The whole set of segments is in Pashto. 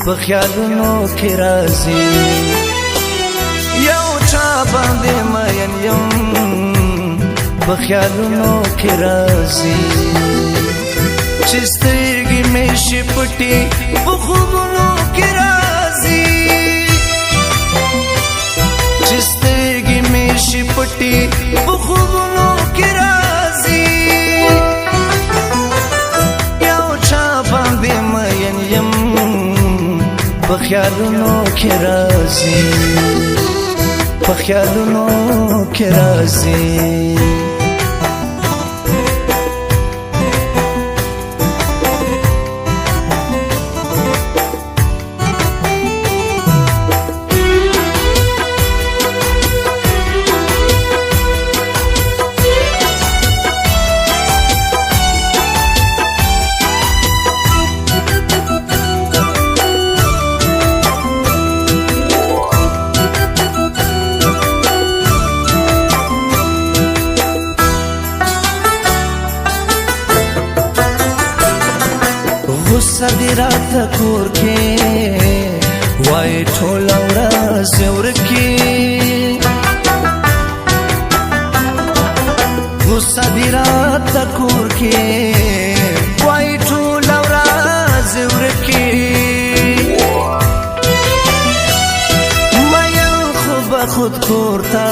په خیالونو کې راځي یو چا باندې مین یم په خیالونو کې راځي چې سترګې مې شي پټې په خوبونو کې راځي چې سترګې مې شي پټې په خوبونو کې راځي یو چا باندې مین یم په خیالونو کې راځي په خیالونو کې راځي غصه دی راته کور کې وای ټوله ورځ ورکې غصه دی راته کور کې وای ټوله ورځ ورکې مین خو به خود کور ته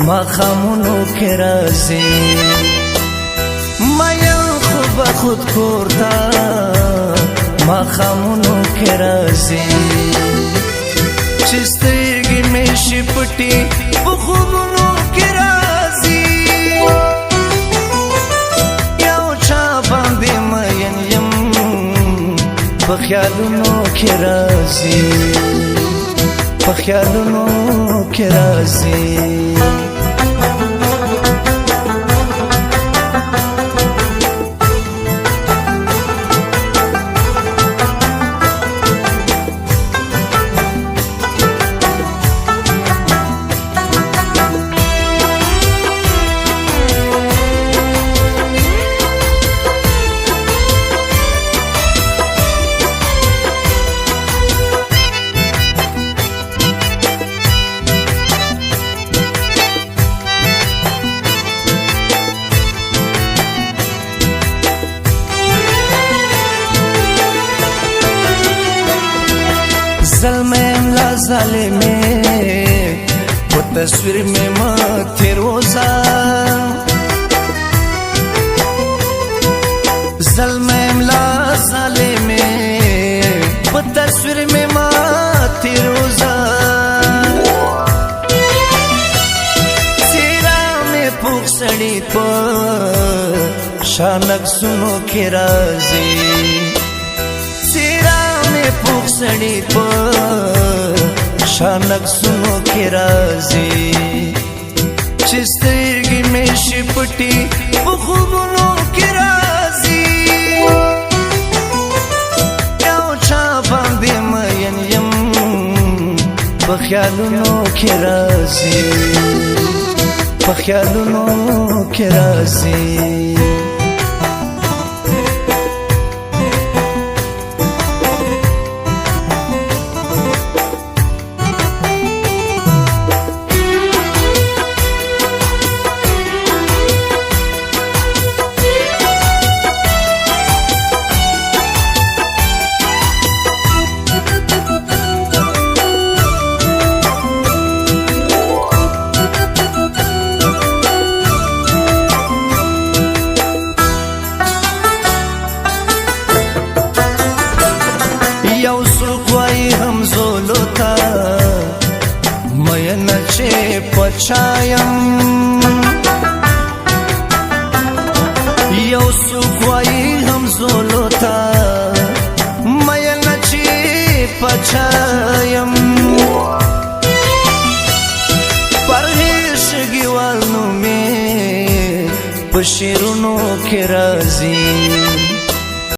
ماښامونو کې راځي با خود کور تا ماښامونو کې راځي چې سترګې مې شي پټې په خوبونو کې راځي یو چا باندې مین یم په خیالونو کې راځي په خیالونو کې راځي ظلم لا ظالمه په تصویر میں مت روزا ظلم لا ظالمه په تصویر میں مت روزا سیرا میں پوخ سړی په شانک سنو کې راځي پوخ سړی په شانک سنو کې راځي چې سترګې مې شي پټې په خوبونو کې راځي یو چا باندې مین یم په خیالونو کې راځي په خیالونو کې راځي پچایم یو سوکوائی هم زولوتا مین چی پچایم پرهیش گیوالنو میں پشیرونو کے راځي